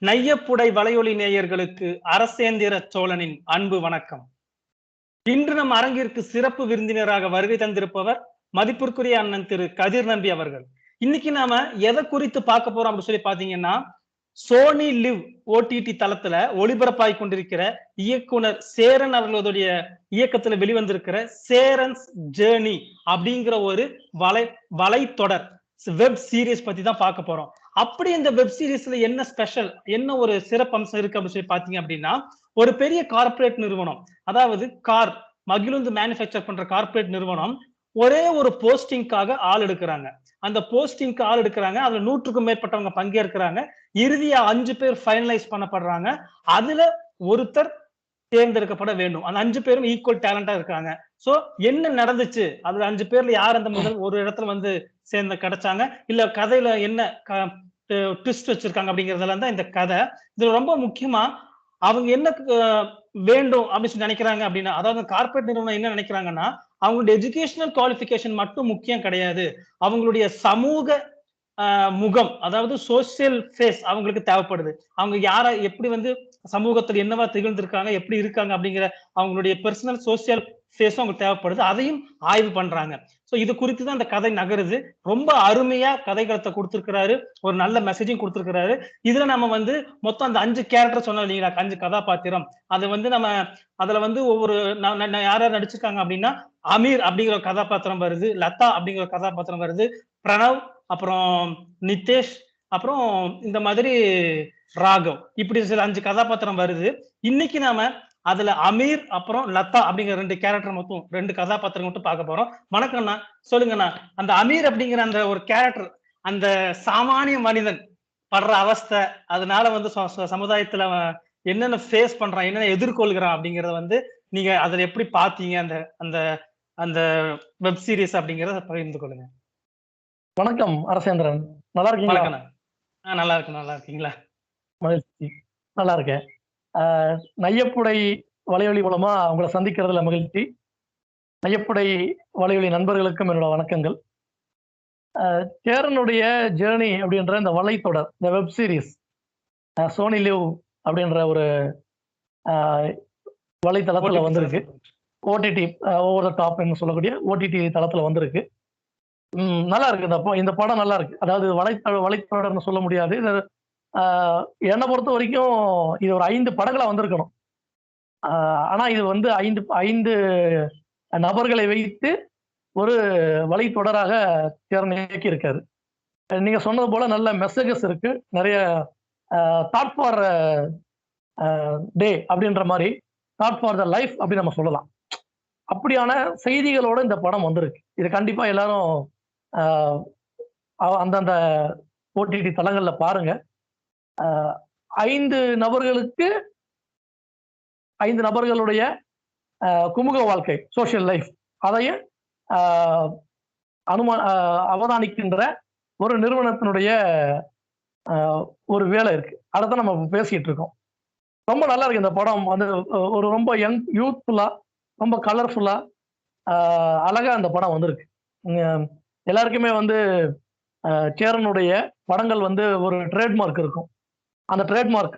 நையப்புடை வலையொலி நேயர்களுக்கு அரசேந்திர சோழனின் அன்பு வணக்கம். இன்று நம் அரங்கிற்கு சிறப்பு விருந்தினராக வருகை தந்திருப்பவர் மதிப்பிற்குரிய அண்ணன் திரு கதிர் நம்பி அவர்கள். இன்னைக்கு நாம எதை குறித்து பார்க்க போறோம் அப்படின்னு சொல்லி பாத்தீங்கன்னா, சோனி லிவ் ஓடிடி தளத்துல ஒளிபரப்பாய் கொண்டிருக்கிற இயக்குனர் சேரன் அவர்களுடைய இயக்கத்துல வெளிவந்திருக்கிற சேரன்ஸ் ஜேர்னி அப்படிங்கிற ஒரு வலைத்தொடர் வெப் சீரிஸ் பத்தி தான் பார்க்க போறோம். அப்படி இந்த வெப் சீரிஸ்ல என்ன ஸ்பெஷல், என்ன ஒரு சிறப்பம்சம் இருக்கு அப்படின்னு சொல்லி பாத்தீங்க அப்படின்னா, ஒரு பெரிய கார்ப்பரேட் நிறுவனம், அதாவது மகிழுந்து மேனுஃபேக்சர் பண்ற கார்ப்பரேட் நிறுவனம் ஒரே ஒரு போஸ்டிங்காக ஆள் எடுக்கிறாங்க. அந்த போஸ்டிங்க்கு ஆள் எடுக்கிறாங்க. அதுல 100க்கும் மேற்பட்டவங்க பங்கேற்கிறாங்க. இறுதியா 5 பேர் ஃபைனலைஸ் பண்ணப்படுறாங்க. அதுல ஒருத்தர் தேர்ந்தெடுக்கப்பட வேண்டும். அந்த 5 பேரும் ஈக்குவல் டேலண்டா இருக்காங்க. சோ என்ன நடந்துச்சு? அதுல 5 பேர்ல யார் அந்த முதல் ஒரு இடத்துல வந்து கிடைச்சாங்க? இல்ல கதையில என்ன ட்விஸ்ட் வச்சிருக்காங்க அப்படிங்கறதெல்லாம் தான் இந்த கதை. இதுல ரொம்ப முக்கியமா அவங்க என்ன வேண்டும் அப்படின்னு சொல்லி நினைக்கிறாங்க அப்படின்னா, அதாவது கார்ப்பரேட் நிறுவனம் என்ன நினைக்கிறாங்கன்னா, அவங்களுடைய எஜுகேஷனல் குவாலிஃபிகேஷன் மட்டும் முக்கியம் கிடையாது. அவங்களுடைய சமூக முகம், அதாவது சோசியல் ஃபேஸ் அவங்களுக்கு தேவைப்படுது. அவங்க யார எப்படி வந்து சமூகத்துல என்னவா திகழ்ந்திருக்காங்க, எப்படி இருக்காங்க அப்படிங்கிற அவங்களுடைய பெர்சனல் சோசியல் ஃபேஸும் அவங்களுக்கு தேவைப்படுது. அதையும் ஆய்வு பண்றாங்க. சோ இது குறித்து தான் அந்த கதை நகருது. ரொம்ப அருமையா கதைகளத்தை கொடுத்திருக்கிறாரு. ஒரு நல்ல மெசேஜையும் கொடுத்திருக்கிறாரு. இதுல நம்ம வந்து மொத்தம் அந்த 5 கேரக்டர் சொன்னோம் இல்லைங்களா, 5 கதாபாத்திரம். அது வந்து நம்ம அதுல வந்து ஒவ்வொரு யார் யார் நடிச்சிருக்காங்க அப்படின்னா, அமீர் அப்படிங்கிற ஒரு கதாபாத்திரம் வருது, லதா அப்படிங்கிற ஒரு கதாபாத்திரம் வருது, பிரணவ், அப்புறம் நிதேஷ், அப்புறம் இந்த மாதிரி ராகவ், இப்படி சில 5 கதாபாத்திரம் வருது. இன்னைக்கு நாம அதுல அமீர் அப்புறம் லதா அப்படிங்கிற 2 கேரக்டர் மட்டும் 2 கதாபாத்திரம் மட்டும் பார்க்க போறோம். வணக்கம்ண்ணா, சொல்லுங்கண்ணா. அந்த அமீர் அப்படிங்கிற அந்த ஒரு கேரக்டர், அந்த சாமானிய மனிதன் படுற அவஸ்தை, அதனால வந்து சமுதாயத்துல என்னென்ன ஃபேஸ் பண்றான், என்னென்ன எதிர்கொள்கிறான் அப்படிங்கறத வந்து நீங்க அதுல எப்படி பாத்தீங்க, அந்த அந்த அந்த வெப் சீரிஸ் அப்படிங்கறத பகிர்ந்து கொள்ளுங்க. வணக்கம் அரசேந்திரன், நல்லா இருக்கீங்களா? வணக்கண்ணா. நல்லா இருக்கு. நல்லா இருக்கீங்களா? மகிழ்ச்சி, நல்லா இருக்கேன். நையப்புடை வலையொலி மூலமா உங்களை சந்திக்கிறதுல மகிழ்ச்சி. நையப்புடை வலையொலி நண்பர்களுக்கும் என்னோட வணக்கங்கள். சேரனுடைய ஜேர்னி அப்படின்ற இந்த வலைத்தொடர், இந்த வெப் சீரிஸ் சோனி லிவ் அப்படின்ற ஒரு வலைத்தளத்துல வந்திருக்கு. ஓடிடி ஓவர் த டாப் சொல்லக்கூடிய ஓடிடி தளத்துல வந்திருக்கு. நல்லா இருக்கு. இந்த படம் நல்லா இருக்கு. அதாவது வலைத்தொடர்னு சொல்ல முடியாது. என்னை பொறுத்த வரைக்கும் இது ஒரு 5 படங்களா வந்திருக்கணும். ஆனா இது வந்து 5 நபர்களை வைத்து ஒரு வலைத்தொடராக சேரன் இயக்கி இருக்காரு. நீங்க சொன்னது போல நல்ல மெசேஜஸ் இருக்கு. நிறைய தாட் ஃபார் டே அப்படின்ற மாதிரி, தாட் ஃபார் த லைஃப் அப்படின்னு நம்ம சொல்லலாம். அப்படியான செய்திகளோட இந்த படம் வந்திருக்கு. இது கண்டிப்பா எல்லாரும் அந்தந்த ஓடிடி தளங்கள்ல பாருங்க. 5 நபர்களுக்கு 5 நபர்களுடைய குமுக வாழ்க்கை, சோசியல் லைஃப், அதையும் அவதானிக்கின்ற ஒரு நிறுவனத்தினுடைய ஒரு வேலை இருக்கு. அதைத்தான் நம்ம பேசிட்டு இருக்கோம். ரொம்ப நல்லா இருக்கு இந்த படம். வந்து ஒரு ரொம்ப யூத்ஃபுல்லா, ரொம்ப கலர்ஃபுல்லா, அழகா அந்த படம் வந்திருக்கு. எல்லாருக்குமே வந்து சேரனுடைய படங்கள் வந்து ஒரு ட்ரேட்மார்க் இருக்கும். அந்த ட்ரேட்மார்க்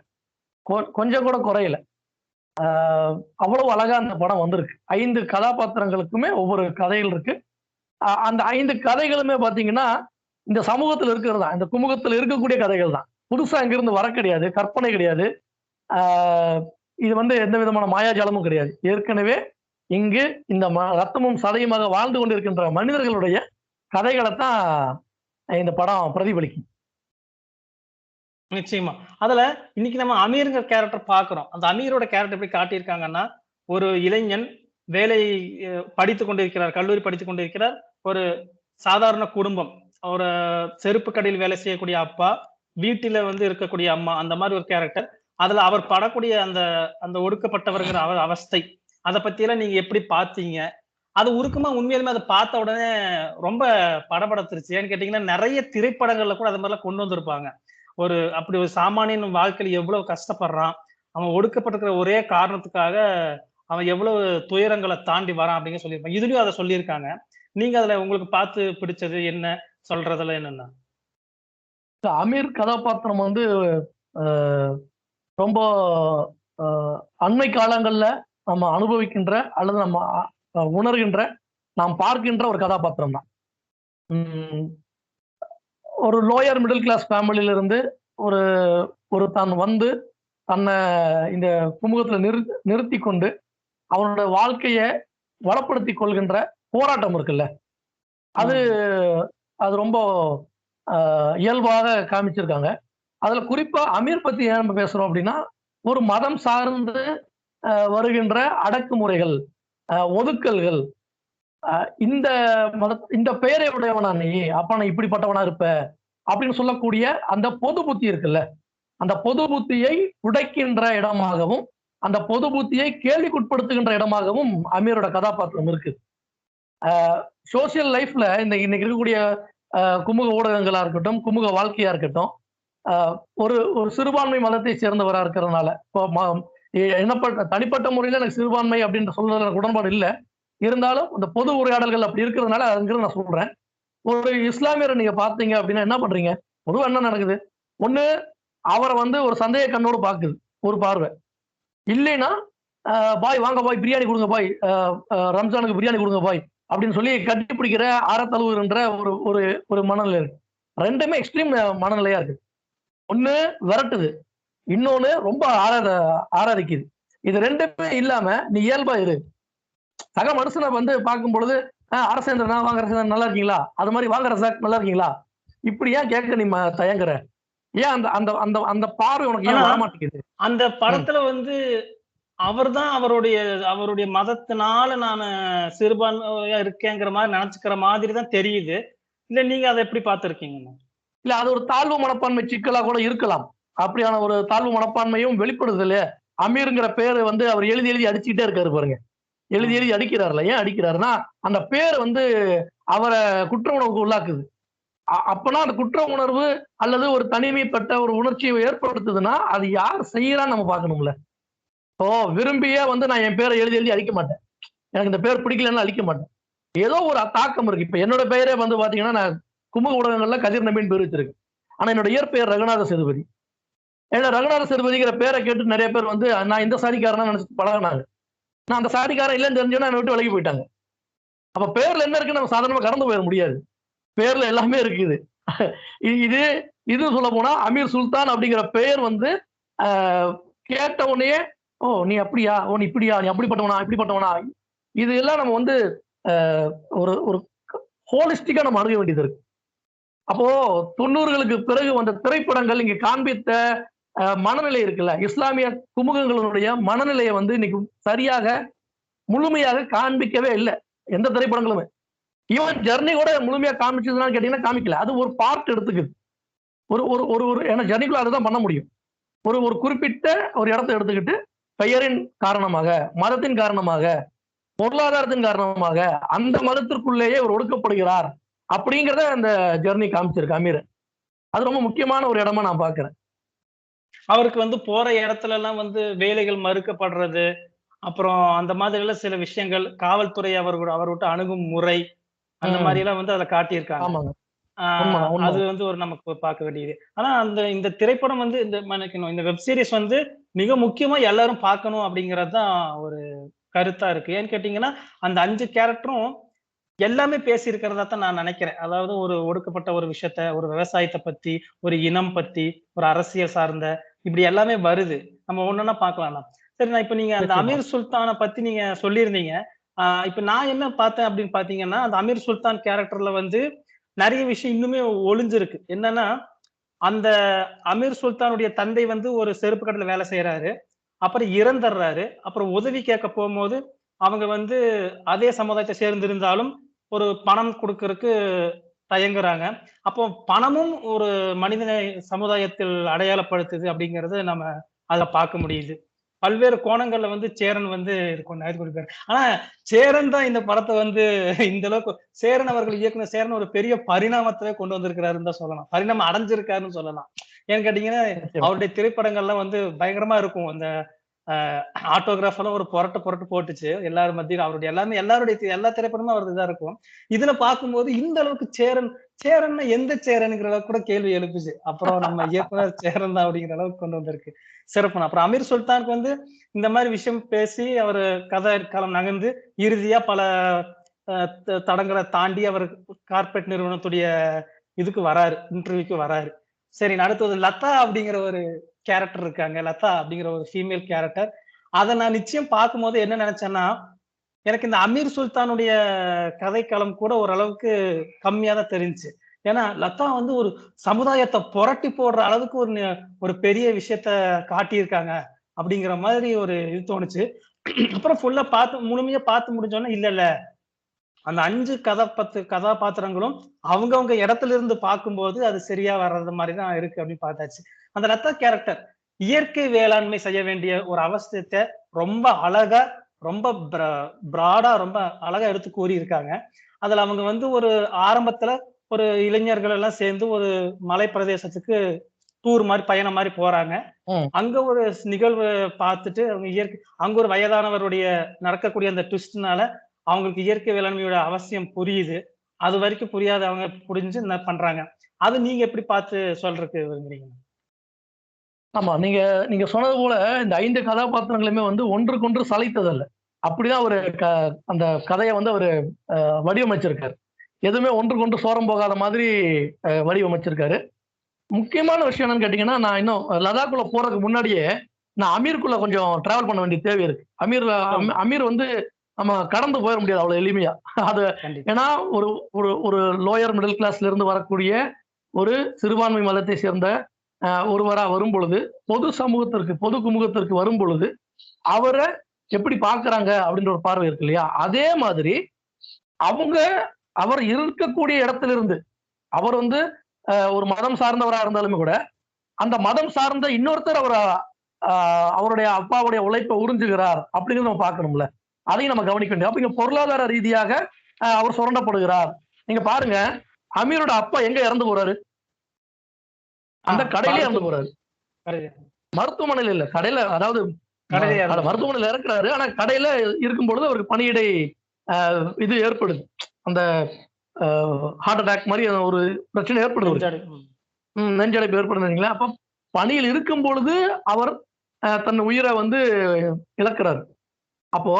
கொஞ்சம் கூட குறையல. அவ்வளவு அழகா அந்த படம் வந்திருக்கு. 5 கதாபாத்திரங்களுக்குமே ஒவ்வொரு கதைகள் இருக்கு. அந்த 5 கதைகளுமே பாத்தீங்கன்னா இந்த சமூகத்தில் இருக்கிறது தான், இந்த குமுகத்தில் இருக்கக்கூடிய கதைகள் தான். புதுசா இங்கிருந்து வர கிடையாது, கற்பனை கிடையாது. இது வந்து எந்த விதமான மாயாஜாலமும் கிடையாது. ஏற்கனவே இங்கு இந்த ரத்தமும் சதையுமாக வாழ்ந்து கொண்டிருக்கின்ற மனிதர்களுடைய கதைகளைத்தான் இந்த படம் பிரதிபலிக்கும். நிச்சயமா. அதுல இன்னைக்கு நம்ம அமீர்ங்கிற கேரக்டர் பாக்குறோம். அந்த அமீரோட கேரக்டர் எப்படி காட்டியிருக்காங்கன்னா, ஒரு இளைஞன் வேலை படித்துக் கொண்டிருக்கிறார், கல்லூரி படித்துக் கொண்டிருக்கிறார். ஒரு சாதாரண குடும்பம், ஒரு செருப்பு கடையில் வேலை செய்யக்கூடிய அப்பா, வீட்டில வந்து இருக்கக்கூடிய அம்மா, அந்த மாதிரி ஒரு கேரக்டர். அதுல அவர் படக்கூடிய அந்த அந்த ஒடுக்கப்பட்டவர்கிற அவஸ்தை, அதை பத்தி எல்லாம் நீங்க எப்படி பாத்தீங்க? அது உருக்கமா உண்மையிலுமே அதை பார்த்த உடனே ரொம்ப படபடத்துருச்சு. ஏன்னு கேட்டீங்கன்னா, நிறைய திரைப்படங்கள்ல கூட அது மாதிரிலாம் கொண்டு வந்திருப்பாங்க. அப்படி ஒரு சாமானியன் வாழ்க்கையில எவ்வளவு கஷ்டப்படுறான், அவன் ஒடுக்கப்பட்டிருக்கிற ஒரே காரணத்துக்காக அவன் எவ்வளவு துயரங்களை தாண்டி வரான் அப்படிங்க சொல்லியிருப்பாங்க. இதுலயும் அதை சொல்லியிருக்காங்க. நீங்க அதுல உங்களுக்கு பார்த்து பிடிச்சது என்ன, சொல்றதுல என்னன்னா? அமீர் கதாபாத்திரம் வந்து ரொம்ப அண்மை காலங்கள்ல நம்ம அனுபவிக்கின்ற அல்லது நம்ம உணர்கின்ற நாம் பார்க்கின்ற ஒரு கதாபாத்திரம் தான். ஒரு லோயர் மிடில் கிளாஸ் ஃபேமிலியில இருந்து ஒரு ஒரு தான் வந்து தன்னை இந்த குமுகத்துல நிறுத்தி கொண்டு அவனோட வாழ்க்கையை வளப்படுத்திக் கொள்கின்ற போராட்டம் இருக்குல்ல, அது அது ரொம்ப இயல்பாக காமிச்சிருக்காங்க. அதுல குறிப்பா அமீர் பத்தி ஏன் நம்ம பேசுறோம் அப்படின்னா, ஒரு மதம் சார்ந்து வருகின்ற அடக்குமுறைகள், ஒதுக்கல்கள், இந்த இந்த பெயரை உடையவனா நீ, அப்ப நான் இப்படிப்பட்டவனா இருப்ப அப்படின்னு சொல்லக்கூடிய அந்த பொது புத்தி இருக்குல்ல, அந்த பொது புத்தியை உடைக்கின்ற இடமாகவும் அந்த பொது புத்தியை கேள்விக்குட்படுத்துகின்ற இடமாகவும் அமீரோட கதாபாத்திரம் இருக்கு. சோசியல் லைஃப்ல இன்னைக்கு இருக்கக்கூடிய குமுக ஊடகங்களா இருக்கட்டும், குமுக வாழ்க்கையா இருக்கட்டும், ஒரு ஒரு சிறுபான்மை மதத்தை சேர்ந்தவரா இருக்கிறதுனால, இப்போ தனிப்பட்ட முறையில எனக்கு சிறுபான்மை அப்படின்ற சொல்றதுல உடன்பாடு இல்லை. இருந்தாலும் இந்த பொது உரையாடல்கள் அப்படி இருக்கிறதுனால அதுங்கிறது நான் சொல்றேன். ஒரு இஸ்லாமியரை நீங்க பாத்தீங்க அப்படின்னா என்ன பண்றீங்க? பொதுவா என்ன நடக்குது? ஒண்ணு அவரை வந்து ஒரு சந்தேக கண்ணோடு பாக்குது ஒரு பார்வை, இல்லைன்னா பாய் வாங்க பாய் பிரியாணி கொடுங்க பாய், ரம்ஜானுக்கு பிரியாணி கொடுங்க பாய் அப்படின்னு சொல்லி கட்டி பிடிக்கிற அறத்தழுவுன்ற ஒரு ஒரு ஒரு மனநிலை இருக்கு. ரெண்டுமே எக்ஸ்ட்ரீம் மனநிலையா இருக்கு. ஒண்ணு விரட்டுது, இன்னொன்னு ரொம்ப ஆராதிக்குது. இது ரெண்டுமே இல்லாம நீ இயல்பா இரு. சக மனுஷனை வந்து பார்க்கும் பொழுது அரசேந்திரனா வாங்க ரசேந்திரன் நல்லா இருக்கீங்களா, அது மாதிரி வாங்க ரசாக் நல்லா இருக்கீங்களா, இப்படி ஏன் கேட்க நீ தயங்குற? ஏன் அந்த அந்த அந்த அந்த பார்வை உனக்கு ஏன் வரமாட்டேங்குது? அந்த படத்துல வந்து அவர்தான் அவருடைய மதத்தினால நான் சிறுபான்மையா இருக்கேங்கிற மாதிரி நினைச்சுக்கிற மாதிரி தான் தெரியுது. இல்ல நீங்க அதை எப்படி பார்த்திருக்கீங்க? இல்ல, அது ஒரு தாழ்வு மனப்பான்மை சிக்கலா கூட இருக்கலாம். அப்படியான ஒரு தாழ்வு மனப்பான்மையும் வெளிப்படுது இல்லையா? அமீருங்கிற பேரு வந்து அவர் எழுதி எழுதி அடிச்சுக்கிட்டே இருக்காரு பாருங்க. எழுதி எழுதி அடிக்கிறாருல, ஏன் அடிக்கிறாருன்னா அந்த பேர் வந்து அவரை குற்ற உணர்வுக்கு உள்ளாக்குது. அப்பனா அந்த குற்ற உணர்வு அல்லது ஒரு தனிமைப்பட்ட ஒரு உணர்ச்சியை ஏற்படுத்துதுன்னா அது யார் செய்யறான்னு நம்ம பார்க்கணும்ல. இப்போ விரும்பியே வந்து நான் என் பேரை எழுதி எழுதி அழிக்க மாட்டேன். எனக்கு இந்த பேர் பிடிக்கலன்னு அழிக்க மாட்டேன். ஏதோ ஒரு தாக்கம் இருக்கு. இப்ப என்னோட பெயரே வந்து பாத்தீங்கன்னா நான் குமுக ஊடகங்கள்ல கதிர் நம்பின்னு பேர் வச்சிருக்கு. ஆனா என்னோட இயற்பெயர் ரகுநாத சேதுபதி. ஏன்னா ரகுநாத சேதுபதிங்கிற பேரை கேட்டு நிறைய பேர் வந்து நான் இந்த சாதிக்காரனா நினைச்சு பழகினாங்க. நான் அந்த சாதிக்காரன் இல்லைன்னு தெரிஞ்சோன்னா என்னை விட்டு விலகி போயிட்டாங்க. அப்ப பேர்ல என்ன இருக்குன்னு நம்ம சாதாரணமா கடந்து போயிட முடியாது. பேர்ல எல்லாமே இருக்குது. இது இது சொல்ல போனா அமீர் சுல்தான் அப்படிங்கிற பெயர் வந்து கேட்ட உடனே ஓ நீ அப்படியா, ஓ நீ இப்படியா, நீ அப்படிப்பட்டவனா இப்படிப்பட்டவனா, இது எல்லாம் நம்ம வந்து ஒரு ஒரு ஹோலிஸ்டிக்கா நம்ம அணுக வேண்டியது இருக்கு. அப்போ 90களுக்கு பிறகு வந்த திரைப்படங்கள் இங்க காண்பித்த மனநிலை இருக்குல்ல, இஸ்லாமிய குமுகங்களுடைய மனநிலையை வந்து இன்னைக்கு சரியாக முழுமையாக காண்பிக்கவே இல்லை எந்த திரைப்படங்களுமே. ஈவன் ஜெர்னி கூட முழுமையா காமிச்சதுன்னு கேட்டீங்கன்னா காமிக்கல. அது ஒரு பார்ட் எடுத்துக்குது. ஒரு ஒரு ஒரு ஒரு ஏன்னா ஜெர்னிக்குள்ள அதுதான் பண்ண முடியும். ஒரு ஒரு குறிப்பிட்ட ஒரு இடத்தை எடுத்துக்கிட்டு பெயரின் காரணமாக, மதத்தின் காரணமாக, பொருளாதாரத்தின் காரணமாக அந்த மதத்திற்குள்ளேயே ஒரு ஒடுக்கப்படுகிறார் அப்படிங்கிறத அந்த ஜெர்னி காமிச்சிருக்கு அமீர். அது ரொம்ப முக்கியமான ஒரு இடமா நான் பாக்குறேன். அவருக்கு வந்து போற இடத்துல எல்லாம் வந்து வேலைகள் மறுக்கப்படுறது, அப்புறம் அந்த மாதிரி எல்லாம் சில விஷயங்கள், காவல்துறை அவர்கிட்ட அணுகும் முறை, அந்த மாதிரி எல்லாம் வந்து அதை காட்டியிருக்காங்க. ஆமாங்க. அது வந்து ஒரு நமக்கு பார்க்க வேண்டியது. ஆனா இந்த திரைப்படம் வந்து இந்த வெப் சீரிஸ் வந்து மிக முக்கியமா எல்லாரும் பார்க்கணும் அப்படிங்கிறது தான் ஒரு கருத்தா இருக்கு. ஏன்னு கேட்டீங்கன்னா, அந்த 5 கேரக்டரும் எல்லாமே பேசியிருக்கிறதா தான் நான் நினைக்கிறேன். அதாவது ஒரு ஒடுக்கப்பட்ட ஒரு விஷயத்த, ஒரு விவசாயத்த பத்தி, ஒரு இனம் பத்தி, ஒரு அரசியல் சார்ந்த இப்படி எல்லாமே வருது. நம்ம ஒண்ணொண்ணா பார்க்கலாம். சரி, இப்ப நீங்க அந்த அமீர் சுல்தான பத்தி நீங்க சொல்லியிருந்தீங்க. இப்ப நான் என்ன பார்த்தேன் அப்படின்னு பார்த்தீங்கன்னா, அந்த அமீர் சுல்தான் கேரக்டர்ல வந்து நெறைய விஷயம் இன்னுமே ஒளிஞ்சிருக்கு. என்னன்னா, அந்த அமீர் சுல்தானுடைய தந்தை வந்து ஒரு செருப்பு கடையில வேலை செய்றாரு. அப்புறம் இறந்துடுறாரு. அப்புறம் உதவி கேட்க போம்போது, அவங்க வந்து அதே சமுதாயத்தை சேர்ந்திருந்தாலும், ஒரு பணம் குடுக்கறக்கு தயங்குறாங்க. அப்போ பணமும் ஒரு மனிதனை சமுதாயத்தில் அடையாளப்படுத்துது அப்படிங்கிறது நம்ம அதுல பார்க்க முடியுது. பல்வேறு கோணங்கள்ல வந்து சேரன் வந்து இருக்கும் கொடுப்பாரு. ஆனா சேரன் தான் இந்த படத்த வந்து இந்த அளவுக்கு சேரன் அவர்கள் இயக்குனர் சேரன் ஒரு பெரிய பரிணாமத்தவே கொண்டு வந்திருக்கிறாருன்னு தான் சொல்லலாம். பரிணாமம் அடைஞ்சிருக்காருன்னு சொல்லலாம். ஏன்னு கேட்டீங்கன்னா, அவருடைய திரைப்படங்கள்லாம் வந்து பயங்கரமா இருக்கும். அந்த ஆட்டோகிராஃப் எல்லாம் ஒரு புரட்டு புரட்டு போட்டுச்சு எல்லாரும் மத்தியும். அவருடைய எல்லாருடைய எல்லா திரைப்படமும் அவரது இதா இருக்கும். இதுல பார்க்கும்போது இந்த அளவுக்கு சேரன்னா எந்த சேரனுங்கிற அளவுக்கு கூட கேள்வி எழுப்புச்சு. அப்புறம் நம்ம இயக்குனர் சேரன் தான் அப்படிங்கிற அளவுக்கு கொண்டு வந்திருக்கு. சிறப்புண்ணா. அப்புறம் அமீர் சுல்தானுக்கு வந்து இந்த மாதிரி விஷயம் பேசி அவரு கதை களம் நகர்ந்து இறுதியா பல தடங்களை தாண்டி அவர் கார்ப்பரேட் நிறுவனத்துடைய இதுக்கு வராரு, இன்டர்வியூக்கு வராரு. சரி, அடுத்தது லதா அப்படிங்கிற ஒரு கேரக்டர் இருக்காங்க. லதா அப்படிங்கிற ஒரு ஃபீமேல் கேரக்டர். அத நான் நிச்சயம் பார்க்கும்போது என்ன நினைச்சேன்னா, எனக்கு இந்த அமீர் சுல்தானுடைய கதைக்களம் கூட ஓரளவுக்கு கம்மியா தான் தெரிஞ்சுச்சு. ஏன்னா லதா வந்து ஒரு சமுதாயத்த புரட்டி போடுற அளவுக்கு ஒரு பெரிய விஷயத்த காட்டியிருக்காங்க அப்படிங்கிற மாதிரி ஒரு இது தோணுச்சு. அப்புறம் ஃபுல்லா முழுமையா பார்த்து முடிஞ்சோனே இல்ல அந்த 5 கதாபாத்திரங்களும் அவங்கவங்க இடத்துல இருந்து பார்க்கும்போது அது சரியா வர்றது மாதிரி தான் இருக்கு அப்படின்னு பார்த்தாச்சு. அந்த லதா கேரக்டர் இயற்கை வேளாண்மை செய்ய வேண்டிய ஒரு அவசியத்தை ரொம்ப அழகா, ரொம்ப பிராடா, ரொம்ப அழகா எடுத்து கூறியிருக்காங்க. அதுல அவங்க வந்து ஒரு ஆரம்பத்துல ஒரு இளைஞர்கள் எல்லாம் சேர்ந்து ஒரு மலை பிரதேசத்துக்கு டூர் மாதிரி பயணம் மாதிரி போறாங்க. அங்க ஒரு நிகழ்வு பார்த்துட்டு அவங்க அங்க ஒரு வயதானவருடைய நடக்கக்கூடிய அந்த ட்விஸ்ட்னால அவங்களுக்கு இயற்கை வேளாண்மையோட அவசியம் புரியுது. அது வரைக்கும் புரியாத அவங்க புரிஞ்சு என்ன பண்றாங்க. அது நீங்க எப்படி பார்த்து சொல்றதுக்கு விரும்புறீங்க? ஆமா. நீங்க நீங்க சொன்னது போல இந்த 5 கதாபாத்திரங்களுமே வந்து ஒன்றுக்கொன்று சளைத்ததல்ல. அப்படிதான் ஒரு அந்த கதைய வந்து அவரு வடிவமைச்சிருக்காரு. எதுவுமே ஒன்றுக்கொன்று சோரம் போகாத மாதிரி வடிவமைச்சிருக்காரு. முக்கியமான விஷயம் என்னன்னு கேட்டீங்கன்னா, நான் இன்னும் லடாக்குள்ள போறதுக்கு முன்னாடியே, நான் அமீருக்குள்ள கொஞ்சம் டிராவல் பண்ண வேண்டிய தேவை இருக்கு. அமீர் வந்து நம்ம கடந்து போயிற முடியாது அவ்வளவு எளிமையா. அது ஏன்னா ஒரு ஒரு ஒரு லோயர் மிடில் கிளாஸ்ல இருந்து வரக்கூடிய ஒரு சிறுபான்மை மதத்தை சேர்ந்த ஒருவரா வரும் பொழுது, பொது குமுகத்திற்கு வரும் பொழுது, அவரை எப்படி பார்க்கறாங்க அப்படின்ற ஒரு பார்வை இருக்கு இல்லையா? அதே மாதிரி அவர் இருக்கக்கூடிய இடத்திலிருந்து அவர் வந்து ஒரு மதம் சார்ந்தவரா இருந்தாலுமே கூட, அந்த மதம் சார்ந்த இன்னொருத்தர் அவருடைய அப்பாவுடைய உழைப்பை உறிஞ்சுகிறார் அப்படிங்கிறத நம்ம பார்க்கணும்ல. அதையும் நம்ம கவனிக்க வேண்டியது. அப்ப இங்க பொருளாதார ரீதியாக அவர் சுரண்டப்படுகிறார். நீங்க பாருங்க, அமீரோட அப்பா எங்க இறந்து போறாரு? அந்த கடையிலே இறந்து போறாரு. மருத்துவமனையில இல்ல, கடையில. அதாவது மருத்துவமனையில இறக்குறாரு. ஆனா கடையில இருக்கும் பொழுது அவருக்கு பணியிடை இது ஏற்படுது. அந்த ஹார்ட் அட்டாக் மாதிரி ஒரு பிரச்சனை ஏற்படுது. நெஞ்சடைப்பு ஏற்படுதுங்களா? அப்ப பணியில் இருக்கும் பொழுது அவர் தன் உயிரை வந்து இழக்கிறார். அப்போ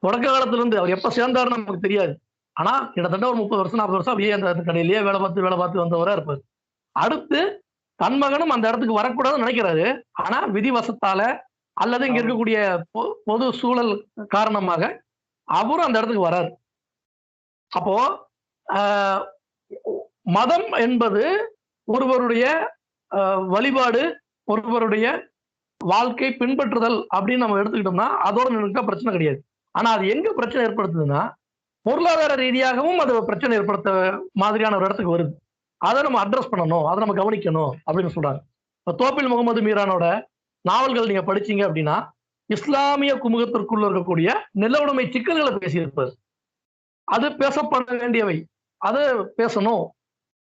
தொடக்க காலத்துல இருந்து அவர் எப்ப சேர்ந்தாருன்னு நமக்கு தெரியாது. ஆனா கிட்டத்தட்ட ஒரு 30 வருஷம் 40 வருஷம் அப்படியே அந்த கடையிலேயே வேலை பார்த்து வந்தவரா இருப்பார். அடுத்து தன் மகனும் அந்த இடத்துக்கு வரக்கூடாதுன்னு நினைக்கிறாரு. ஆனா விதிவசத்தால அல்லது இங்க இருக்கக்கூடிய பொது சூழல் காரணமாக அவரும் அந்த இடத்துக்கு வராரு. அப்போ மதம் என்பது ஒருவருடைய வழிபாடு, ஒருவருடைய வாழ்க்கை பின்பற்றுதல் அப்படின்னு நம்ம எடுத்துக்கிட்டோம்னா அதோட நினைக்க பிரச்சனை கிடையாது. ஆனா அது எங்க பிரச்சனை ஏற்படுத்துதுன்னா, பொருளாதார ரீதியாகவும் அது பிரச்சனை ஏற்படுத்த மாதிரியான ஒரு இடத்துக்கு வருது. அதை நம்ம அட்ரஸ் பண்ணணும், அதை நம்ம கவனிக்கணும் அப்படின்னு சொல்றாங்க. இப்போ தோப்பில் முகமது மீரானோட நாவல்கள் நீங்க படிச்சீங்க அப்படின்னா, இஸ்லாமிய குமுகத்திற்குள்ள இருக்கக்கூடிய நிலவுடைமை சிக்கல்களை பேசியிருப்பார். அது பேசப்பட வேண்டியவை, அதை பேசணும்.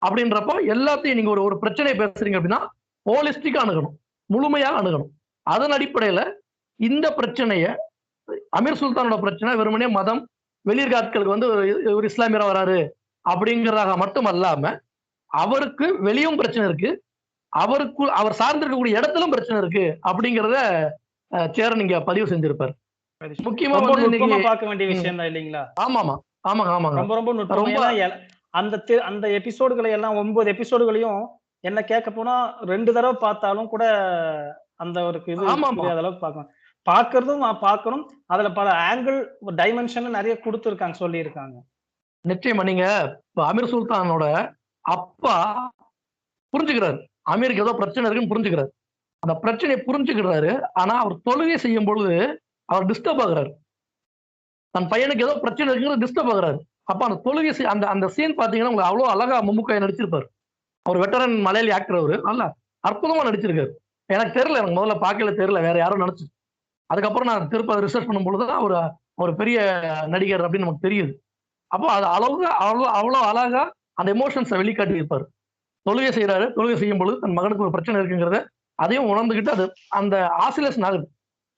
அப்படின்றப்போ எல்லாத்தையும் நீங்க ஒரு பிரச்சனையை பேசுறீங்க அப்படின்னா ஹோலிஸ்டிக்கா அணுகணும், முழுமையாக அணுகணும். அதன் அடிப்படையில இந்த பிரச்சனைய அமீர் சுல்தானோட பிரச்சனை வெறுமனே மதம், வெளிநாட்களுக்கு வந்து ஒரு இஸ்லாமியரா வராரு அப்படிங்கிறதாக மட்டும் அல்லாம, அவருக்கு வெளியும் பிரச்சனை இருக்கு, அவர் சார்ந்திருக்கக்கூடிய இடத்திலும் பிரச்சனை இருக்கு அப்படிங்கிறத சேரன் இங்க பதிவு செஞ்சிருப்பார். முக்கியமா பார்க்க வேண்டிய விஷயம் தான் இல்லைங்களா? ஆமாமா ஆமாங்க ஆமாங்க. ரொம்ப நுட்பமா அந்த எபிசோடுகளை எல்லாம் 9 எபிசோடுகளையும் என்ன கேட்க போனா 2 தடவை பார்த்தாலும் கூட அந்த ஒரு இது புரியாத அளவுக்கு பார்க்கணும். அதுல பல ஆங்கிள் டைமென்ஷன் நிறைய கொடுத்திருக்காங்க, சொல்லி இருக்காங்க. நிச்சயமா. நீங்க அமீர் சுல்தானோட அப்பா புரிஞ்சுக்கிறாரு, அமீருக்கு ஏதோ பிரச்சனை இருக்குன்னு புரிஞ்சுக்கிறாரு. அந்த பிரச்சனையை புரிஞ்சுக்கிறாரு. ஆனா அவர் தொழுகை செய்யும் பொழுது அவர் டிஸ்டர்ப் ஆகுறாரு. தன் பையனுக்கு ஏதோ பிரச்சனை இருக்குங்கிறது டிஸ்டர்ப் ஆகுறாரு. அப்ப அந்த தொழுகை அந்த சீன் பாத்தீங்கன்னா உங்களுக்கு அவ்வளவு அழகா மும்முக்கையை நடிச்சிருப்பாரு. அவர் வெட்டரன் மலையாளி ஆக்டர், அவரு நல்லா அற்புதமா நடிச்சிருக்காரு. எனக்கு தெரியல, எனக்கு முதல்ல பார்க்கல, தெரியல, வேற யாரும் நடிச்சு. அதுக்கப்புறம் நான் திருப்ப ரிசர்ச் பண்ணும் பொழுதுதான் ஒரு பெரிய நடிகர் அப்படின்னு நமக்கு தெரியுது. அப்போ அது அவ்வளவு அழகா அந்த எமோஷன்ஸை வெளிக்காட்டி இருப்பாரு. தொழுகை செய்யும் பொழுது தன் மகனுக்கு ஒரு பிரச்சனை இருக்குங்கிறத அதையும் உணர்ந்துகிட்டு அது அந்த ஆசிலேஷன் ஆகுது.